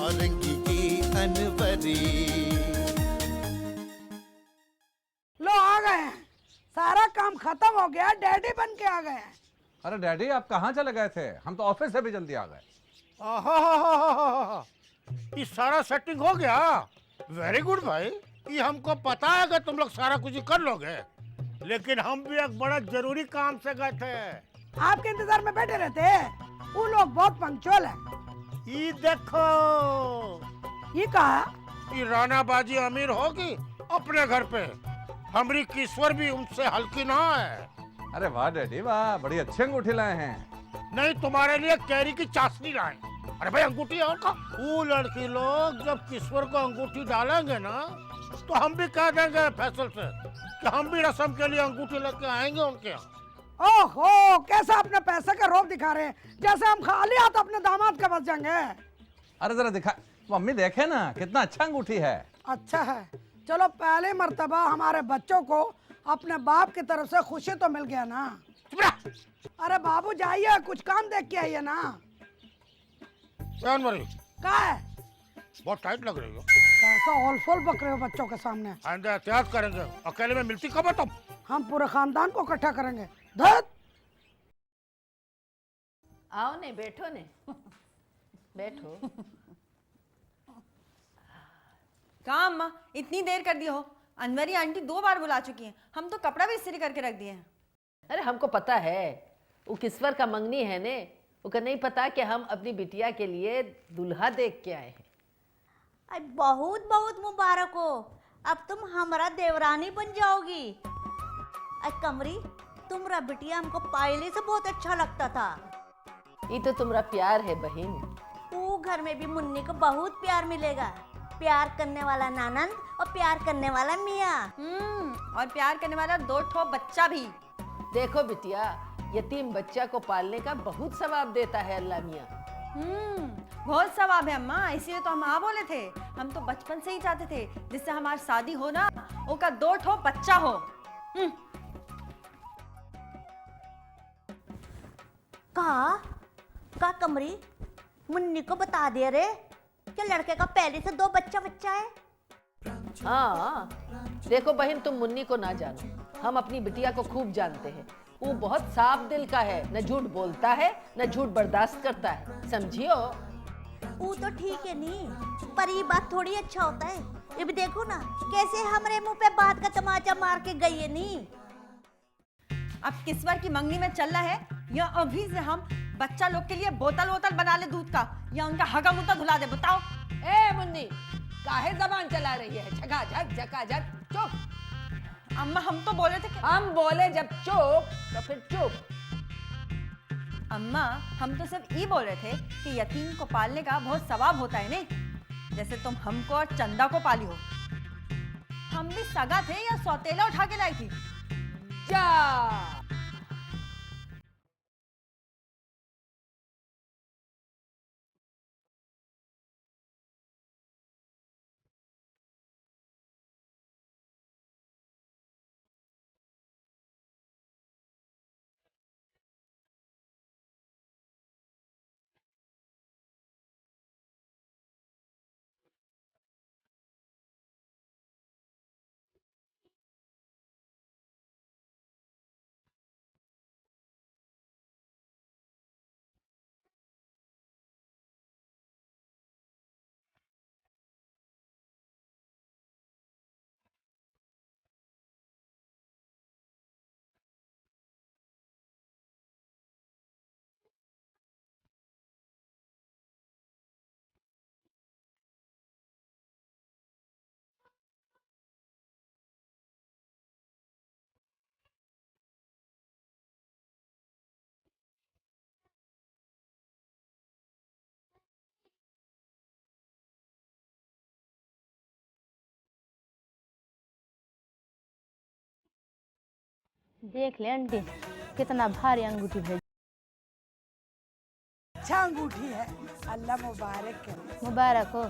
औरंगी की अनवरी। लो आ गए हैं, सारा काम खत्म हो गया, डैडी बन के आ गए हैं। अरे डैडी आप कहाँ चले गए थे? हम तो ऑफिस से भी जल्दी आ गए। आहा, ये सारा सेटिंग हो गया। वेरी गुड भाई। ये हमको पता है कि तुम लोग सारा कुछ ही कर लोगे, लेकिन हम भी एक बड़ा जरूरी काम से गए थे। आपके इंतजार में बैठे रहते हैं, वो लोग बहुत पंक्चुअल है। ये देखो, ये कहा ये राना बाजी अमीर होगी अपने घर पे, हमारी किस्वर भी उनसे हल्की ना है। अरे वाह डैडी वाह, बड़ी अच्छी अंगूठी लाए हैं। नहीं, तुम्हारे लिए कैरी की चाशनी लाए। अरे भाई अंगूठी है उनका। वो लड़की लोग जब किस्वर को अंगूठी डालेंगे ना, तो हम भी कह देंगे फैसल से कि हम भी रस्म के लिए अंगूठी लेके आएंगे उनके यहाँ। ओहो, कैसा अपने पैसे का रोब दिखा रहे हैं, जैसे हम खाली हाथ अपने दामाद के पास जाएंगे। अरे जरा दिखा, मम्मी देखे ना कितना अच्छा अंगूठी है। अच्छा है, चलो पहले मर्तबा हमारे बच्चों को अपने बाप की तरफ से खुशी तो मिल गया ना। अरे बाबू जाइए, कुछ काम देख के आइए ना। क्या है? बहुत टाइट लग रही हो। कैसा होलफोल बक रहे हो बच्चों के सामने। आइंदा एहतियात करेंगे। अकेले में मिलती कब है तुम? हम पूरे खानदान को इकट्ठा करेंगे। धत! आओ ने, बैठो ने, बैठो। कहाँ अम्मा, इतनी देर कर दी हो? अनवरी आंटी 2 बार बुला चुकी हैं। हम तो कपड़ा भी इस्त्री करके रख दिए हैं। अरे हमको पता है, वो किस्वर का मंगनी है ने, वो नहीं पता कि हम अपनी बिटिया के लिए दूल्हा देख के आए हैं। अरे बहुत बहुत मुबारक हो, अब तुम हमारा देवरानी बन जाओगी। अरे कमरी, तुम्हारा बिटिया हमको पहले से बहुत अच्छा लगता था। ये तो तुम्हारा प्यार है बहन। वो घर में भी मुन्नी को बहुत प्यार मिलेगा, प्यार करने वाला नानंद और प्यार करने वाला मियाँ। और प्यार करने वाला 2 ठो बच्चा भी। देखो बिटिया, यतीम बच्चा को पालने का बहुत सवाब देता है अल्लाह मियाँ। बहुत सवाब है अम्मा, इसीलिए तो हम हाँ बोले थे। हम तो बचपन से ही चाहते थे जिससे हमारी शादी हो ना, उसका 2 ठो बच्चा हो। का कमरी, मुन्नी को बता दे रे कि लड़के का पहले से 2 बच्चा है। हाँ देखो बहन, तुम मुन्नी को ना जानो, हम अपनी बिटिया को खूब जानते हैं। वो बहुत साफ दिल का है, न झूठ बोलता है न झूठ बर्दाश्त करता है, समझियो। वो तो ठीक है नी, पर ये बात थोड़ी अच्छा होता है। ये भी देखो ना कैसे हमारे मुंह पे बात का तमाचा मार के गई है नी। अब किस्वर की मंगनी में चल रहा है, या अभी से हम बच्चा लोग के लिए बोतल बना ले दूध का, या उनका हगा मुता धुला दे। बताओ। ए मुन्नी, काहे जबान चला रही है? झकाझक चुप। अम्मा हम तो बोले थे कि... हम बोले जब चुप तो फिर चुप। अम्मा हम तो सिर्फ ये बोल रहे थे कि यतीम को पालने का बहुत सवाब होता है नहीं, जैसे तुम हमको और चंदा को पाली हो। हम भी सगा थे या सौतेला उठा के लाई थी? जा देख ले आंटी, कितना भारी अंगूठी भेज। अच्छा अंगूठी है, अल्लाह मुबारक करे। मुबारक हो,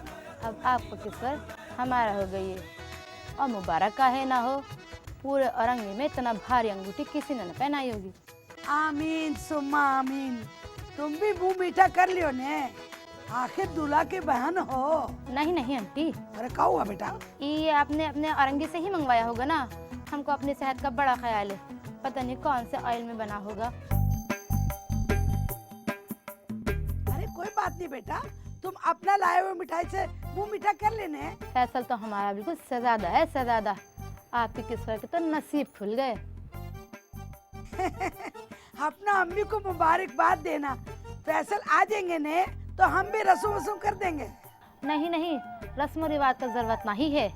अब आपको किस्वर हमारा हो गई है। और मुबारक का है ना हो, पूरे औरंगी में इतना भारी अंगूठी किसी ने न पहनाई होगी। आमीन सुम्मा आमीन। तुम भी मुंह मीठा कर लियो ने। आखिर दूल्हा की बहन हो। नहीं नहीं आंटी, अरे क्या हुआ बेटा? ये आपने अपने औरंगी से ही मंगवाया होगा ना। हमको अपनी सेहत का बड़ा ख्याल है, पता नहीं कौन से ऑयल में बना होगा। अरे कोई बात नहीं बेटा, तुम अपना लाए हुए मिठाई से मुंह मीठा कर लेने। फैसल तो हमारा बिल्कुल सजादा है, सजादा। आपकी किस्मत के तो नसीब खुल गए। अपना अम्मी को मुबारकबाद देना। फैसल आ जाएंगे ने तो हम भी रसूम वसूम कर देंगे। नहीं नहीं, रस्म रिवाज का जरूरत नहीं है,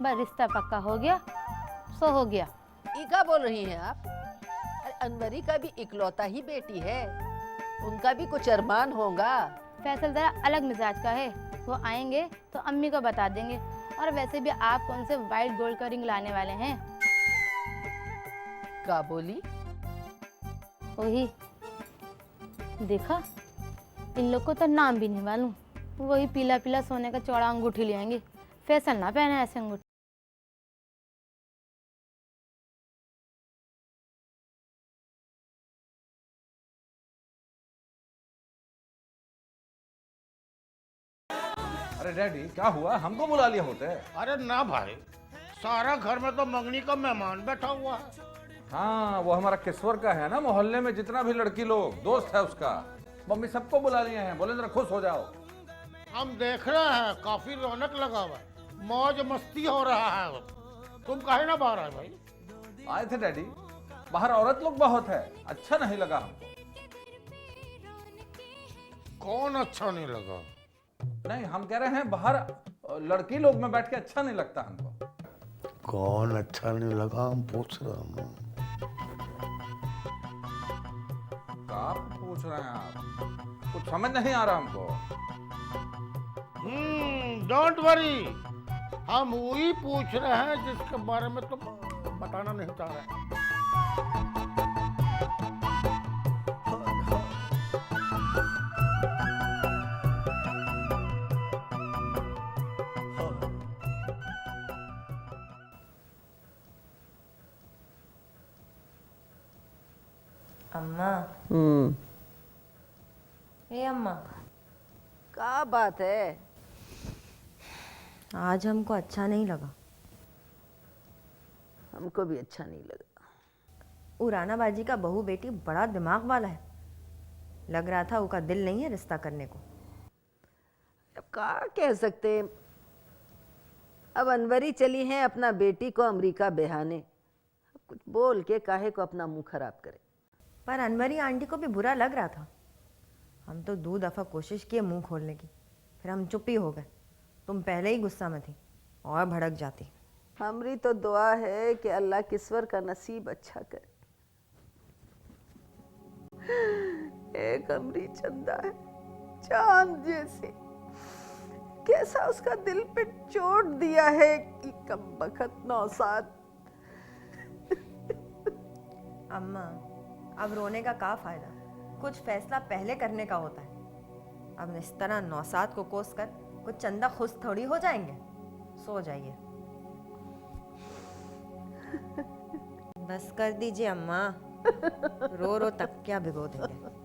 बस रिश्ता पक्का हो गया सो हो गया। ये क्या बोल रही हैं आप? अरे अनवरी का भी इकलौता ही बेटी है, उनका भी कुछ अरमान होगा। फैसल जरा अलग मिजाज का है, वो आएंगे तो अम्मी को बता देंगे। और वैसे भी आप कौन से वाइट गोल्ड का रिंग लाने वाले हैं? क्या बोली? वही देखा, इन लोग को तो नाम भी नहीं मालूम। वही पीला पीला सोने का चौड़ा अंगूठी ले आएंगे। फैसल ना पहने ऐसे अंगूठी। अरे डैडी क्या हुआ, हमको बुला लिया होते? अरे ना भाई, सारा घर में तो मंगनी का मेहमान बैठा हुआ है। हाँ वो हमारा किस्वर का है ना, मोहल्ले में जितना भी लड़की लोग दोस्त है उसका, मम्मी सबको बुला लिए हैं, बोले जरा खुश हो जाओ। हम देख रहे हैं काफी रौनक लगा हुआ है, मौज मस्ती हो रहा है। तुम काहे ना बाहर आए भाई? आए थे डैडी, बाहर औरत लोग बहुत है, अच्छा नहीं लगा हमको। कौन अच्छा नहीं लगा? नहीं हम कह रहे हैं बाहर लड़की लोग में बैठ के अच्छा नहीं लगता हमको। कौन अच्छा नहीं लगा हम पूछ रहे हैं। क्या पूछ रहे हैं आप? कुछ समझ नहीं आ रहा हमको। डोंट वरी, हम वही पूछ रहे हैं जिसके बारे में तुम बताना नहीं चाह रहे। अम्मा, ए अम्मा, क्या बात है? आज हमको अच्छा नहीं लगा। हमको भी अच्छा नहीं लगा। वो राना बाजी का बहू बेटी बड़ा दिमाग वाला है, लग रहा था उसका दिल नहीं है रिश्ता करने को। अब क्या कह सकते हैं, अब अनवरी चली हैं अपना बेटी को अमेरिका बेहाने, कुछ बोल के काहे को अपना मुंह खराब करे। पर अनवरी आंटी को भी बुरा लग रहा था। हम तो 2 दफ़ा कोशिश किए मुंह खोलने की, फिर हम चुप ही हो गए। तुम पहले ही गुस्सा में थी और भड़क जाती। हमारी तो दुआ है कि अल्लाह किस्वर का नसीब अच्छा करे। एक अमरी चंदा है, चांद जैसी, कैसा उसका दिल पे चोट दिया है कि कम बखत नौसाद। अम्मा, अब रोने का क्या फायदा? कुछ फैसला पहले करने का होता है। अब इस तरह नौसाद को कोस कर कुछ चंदा खुश थोड़ी हो जाएंगे। सो जाइए। बस कर दीजिए अम्मा, रो रो तक क्या भिगो देंगे।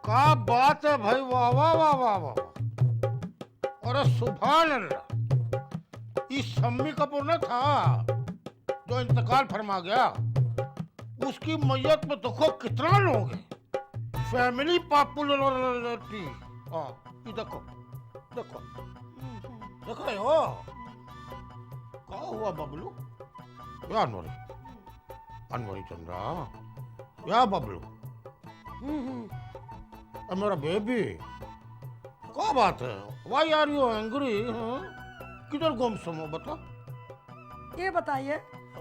क्या बात है भाई, वाह वाह वाह वाह वाह। अरे सुभान अल्लाह, इस शम्मी कपूर न था जो इंतकाल फरमा गया, उसकी मैयत में देखो कितना लोग हैं, फैमिली पॉपुलरिटी। हाँ ये देखो देखो देखो हो। क्या हुआ बबलू? या अनवरी, अनवरी चंद्रा, या बबलू, मेरा बेबी, क्या बात है? Why are you angry? किधर गुमसुम हो बता? ये बताइए,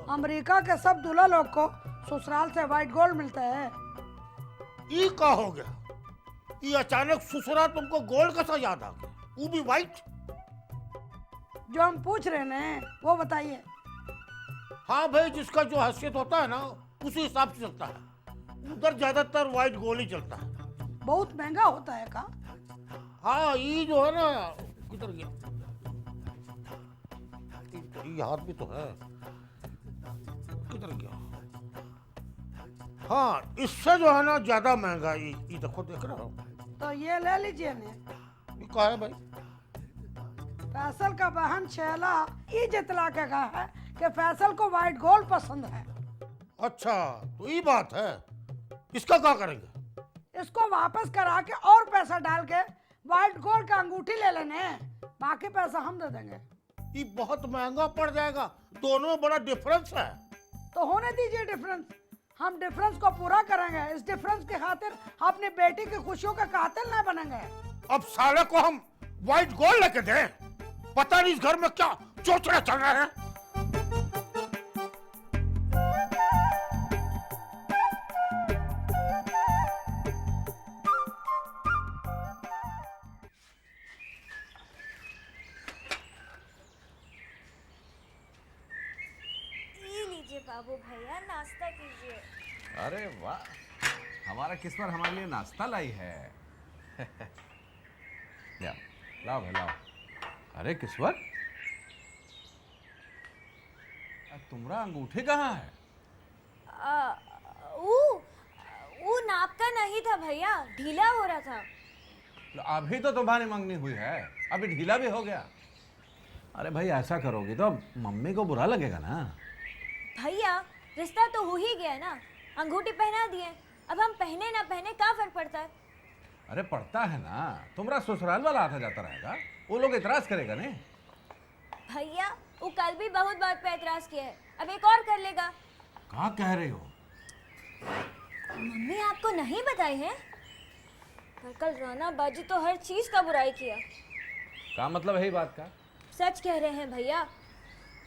अमेरिका के सब दूल्हा लोग को ससुराल से वाइट गोल्ड मिलता है। ये क्या हो गया? ये अचानक ससुराल तुमको गोल्ड कैसा याद आ गया, वो भी वाइट? जो हम पूछ रहे हैं वो बताइए। हाँ भाई, जिसका जो हैसियत होता है ना उसी हिसाब से चलता है। उधर ज्यादातर वाइट गोल्ड ही चलता है। बहुत महंगा होता है का? हाँ ये जो है ना, किधर गया? ये हाथ भी तो है, किधर गया? हाँ, इससे जो है ना ज्यादा महंगा ये देखो, देख रहा हो? तो ये ले लीजिए ने। ये कहा है भाई? फैसल का बहन शैला ये जितला के कहा है कि फैसल को व्हाइट गोल्ड पसंद है। अच्छा, तो ये बात है। इसका क्या करेंगे? इसको वापस करा के और पैसा डाल के व्हाइट गोल्ड का अंगूठी ले लेने, बाकी पैसा हम दे देंगे। ये बहुत महंगा पड़ जाएगा, दोनों में बड़ा डिफरेंस है। तो होने दीजिए डिफरेंस, हम डिफरेंस को पूरा करेंगे। इस डिफरेंस के खातिर अपनी बेटी की खुशियों का कातिल नहीं बनेंगे। अब साले को हम व्हाइट गोल्ड लेके दें? पता नहीं इस घर में क्या चोचला चल रहा है। बाबू भैया नाश्ता कीजिए। अरे वाह, हमारा किस्मत हमारे लिए नाश्ता लाई है। लाओ लाओ भाई लाओ। अरे किस्मत, तुम्हारा अंगूठी कहाँ है? वो नाप का नहीं था भैया, ढीला हो रहा था। अभी तो तुम्हारी मंगनी हुई है, अभी ढीला भी हो गया। अरे भाई ऐसा करोगी तो मम्मी को बुरा लगेगा ना। भैया रिश्ता तो हो ही गया ना, अंगूठी पहना दिए, अब हम पहने ना पहने क्या फर्क पड़ता है? अरे पड़ता है ना, तुम्हारा ससुराल वाला आता जाता रहेगा, वो लोग इतराज करेगा नहीं। भैया वो कल भी बहुत बात पे एतराज किया है, अब एक और कर लेगा। क्या कह रही हो? मम्मी आपको नहीं बताई है, पर कल राना बाजी तो हर चीज का बुराई किया। क्या मतलब है बात का? सच कह रहे हैं भैया,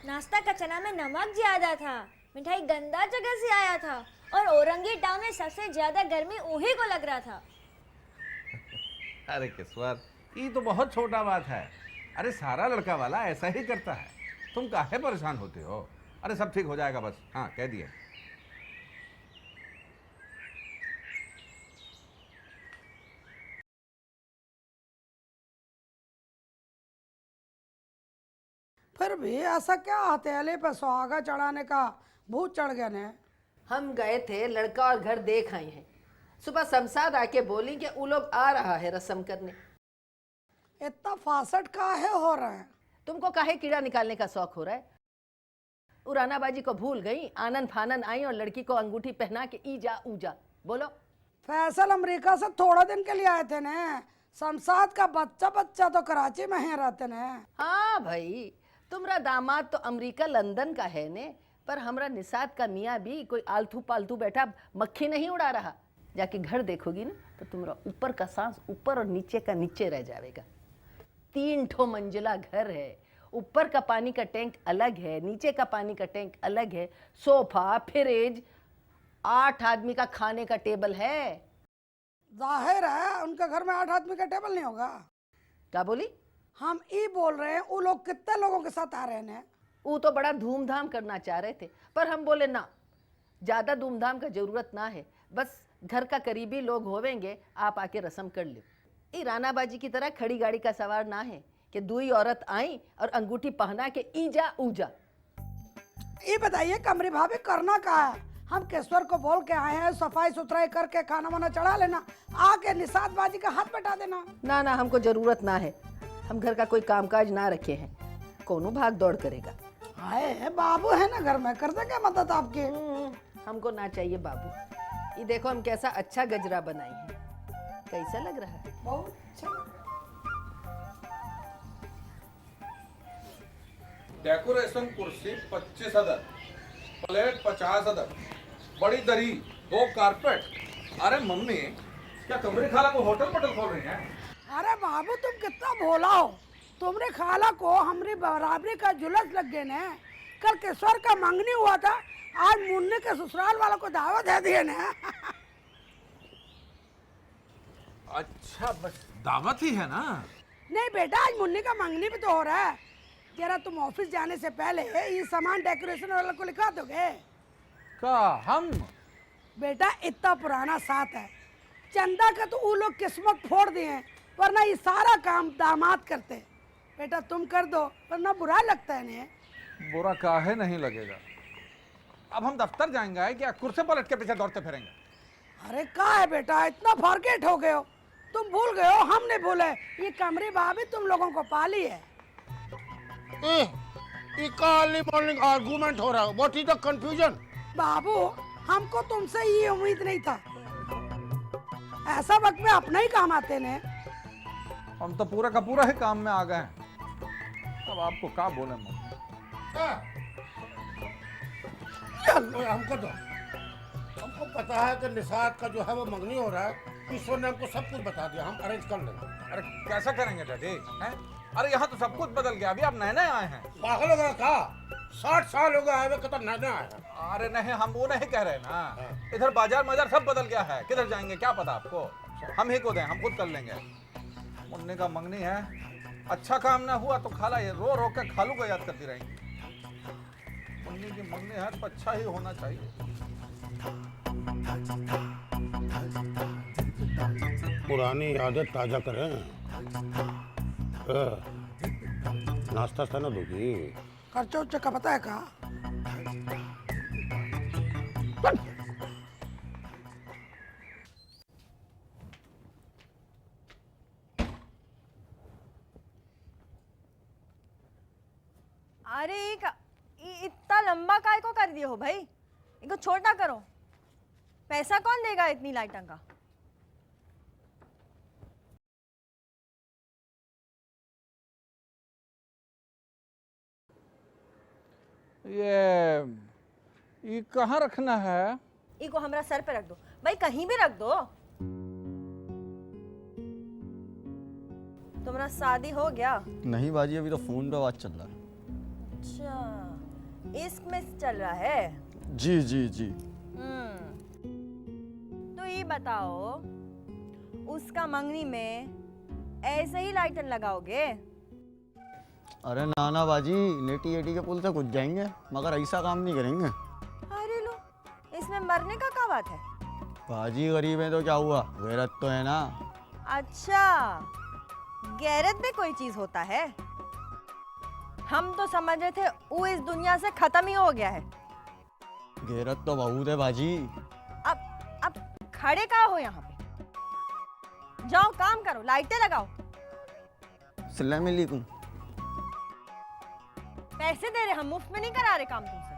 नाश्ता का चना में नमक ज्यादा था, मिठाई गंदा जगह से आया था, और औरंगी टाउन में सबसे ज्यादा गर्मी उन्हीं को लग रहा था। अरे किस्मत, ये तो बहुत छोटा बात है। अरे सारा लड़का वाला ऐसा ही करता है, तुम काहे परेशान होते हो? अरे सब ठीक हो जाएगा बस। हाँ कह दिया। फिर भी ऐसा क्या हथेली पे सुहागा चढ़ाने का भूत चढ़ गया ने? हम गए थे, लड़का और घर देख आए हैं। सुबह शमशाद आके बोली कि वो लोग आ रहा है रस्म करने। इतना फासट काहे हो रहा है? तुमको काहे कीड़ा निकालने का शौक हो रहा है? उराना बाजी को भूल गई, आनन फानन आई और लड़की को अंगूठी पहना के ईजा ऊजा। बोलो। फैसल अमेरिका से थोड़ा दिन के लिए आए थे ने, शमशाद का बच्चा तो कराची में ही रहते ने। हाँ भाई, तुम्हारा दामाद तो अमेरिका लंदन का है ने, पर हमरा निषाद का मियाँ भी कोई आलतू पालतू बैठा मक्खी नहीं उड़ा रहा। जाके घर देखोगी ना तो तुम्हारा ऊपर का सांस ऊपर और नीचे का नीचे रह जाएगा। 3 मंजिला घर है, ऊपर का पानी का टैंक अलग है, नीचे का पानी का टैंक अलग है, सोफा, फ्रिज, 8 आदमी का खाने का टेबल है। जाहिर है उनके घर में 8 आदमी का टेबल नहीं होगा। क्या बोली? हम ये बोल रहे हैं, वो लोग कितने लोगों के साथ आ रहे हैं? वो तो बड़ा धूमधाम करना चाह रहे थे, पर हम बोले ना, ज्यादा धूमधाम का जरूरत ना है, बस घर का करीबी लोग होवेंगे, आप आके रस्म कर लो। ये राना बाजी की तरह खड़ी गाड़ी का सवार ना है कि दुई औरत आई और अंगूठी पहना के ईजा ऊजा। ये बताइए कमरी भाभी करना क्या है? हम केश्वर को बोल के आए हैं, सफाई सुथराई करके खाना वाना चढ़ा लेना, आके निषाद बाजी का हाथ बटा देना। ना ना, हमको जरूरत ना है, हम घर का कोई कामकाज ना रखे हैं, कौनो भाग दौड़ करेगा। हाय बाबू है ना घर में, कर दे क्या मदद आपकी? हमको ना चाहिए बाबू। ये देखो हम कैसा अच्छा गजरा बनाई है, कैसा लग रहा है? बहुत अच्छा। डेकोरेशन कुर्सी 25 अदद, प्लेट 50 अदद, बड़ी दरी, 2 कारपेट। अरे मम्मी, क्या कमरे खाला को होटल पटल खोल रही हैं? अरे बाबू तुम कितना भोला हो, तुमने खाला को हमारी बराबरी का जुलस लग गए ने। कल केश्वर का मंगनी हुआ था, आज मुन्ने के ससुराल वालों को दावत दे दिए ने। अच्छा बस दावत ही है ना? नहीं बेटा, आज मुन्ने का मंगनी भी तो हो रहा है। जरा तुम ऑफिस जाने से पहले ये सामान डेकोरेशन वाले को लिखा दोगे? क्या हम? बेटा इतना पुराना साथ है, चंदा का तो वो लोग किस्मत फोड़ दिए हैं, वरना ये सारा काम दामाद करते। बेटा तुम कर दो, वरना बुरा लगता है नहीं। बुरा काहे नहीं लगेगा। अब हम दफ्तर जाएंगे क्या कुर्सी पलट के पीछे दौड़ते फिरेंगे? अरे का है बेटा, इतना फॉरगेट हो गए हो, तुम भूल गए हो, हम नहीं भूले। ये कमरी भाभी तुम लोगों को पाली है। अर्ली मॉर्निंग आर्गुमेंट हो रहा है। What is the confusion? बाबू, हमको तुमसे ये उम्मीद नहीं था। ऐसा वक्त में अपना ही काम आते ने। हम तो पूरा का पूरा ही काम में आ गए हैं। अब आपको क्या बोले मम्मी? हमको दो। हमको पता है कि निषाद का जो है वो मंगनी हो रहा है। ईश्वर ने हमको सब कुछ बता दिया, हम अरेंज कर लेंगे। अरे कैसा करेंगे डैडी हैं? अरे यहाँ तो सब कुछ बदल गया, अभी आप नए नए आए हैं। पागल हो गया था, 60 साल हो गए आए हुए, कहता नए नए आए हैं। अरे नहीं, हम वो नहीं कह रहे ना। इधर बाजार मजार सब बदल गया है, किधर जाएंगे क्या पता आपको? हम ही को दें, हम खुद कर लेंगे। मुन्ने का मंगनी है, अच्छा काम ना हुआ तो खाला ये रो रो के खालू को याद करती रहेंगी। मुन्नी की मंगनी है तो अच्छा ही होना चाहिए। पुरानी यादें ताजा करें। नाश्ता था ना दोगी? खर्चा उच्च का पता है का? अरे इतना लंबा काय को कर दिए हो भाई? इनको छोटा करो। पैसा कौन देगा इतनी लाइटों का? ये कहाँ रखना है? इको हमरा सर पे रख दो भाई, कहीं भी रख दो। तुम्हारा शादी हो गया? नहीं बाजी, अभी तो फोन पे बात चल रहा है। अच्छा, इश्क में चल रहा है? जी जी जी। तो ये बताओ, उसका मंगनी में ऐसे ही लाइटन लगाओगे? अरे नाना बाजी, नेटी एटी के पुल से कुछ जाएंगे, मगर ऐसा काम नहीं करेंगे। अरे लो, इसमें मरने का क्या बात है? बाजी गरीब है तो क्या हुआ, गैरत तो है ना। अच्छा, गैरत में कोई चीज होता है? हम तो समझ रहे थे वो इस दुनिया से खत्म ही हो गया है। गैरत तो बहुत है बाजी। अब खड़े कहाँ हो यहाँ पे? जाओ काम करो, लाइटें लगाओ। सिल्ला में लिखूं? पैसे दे रहे, हम मुफ्त में नहीं करा रहे काम तुमसे।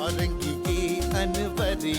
औरंगी की अनवरी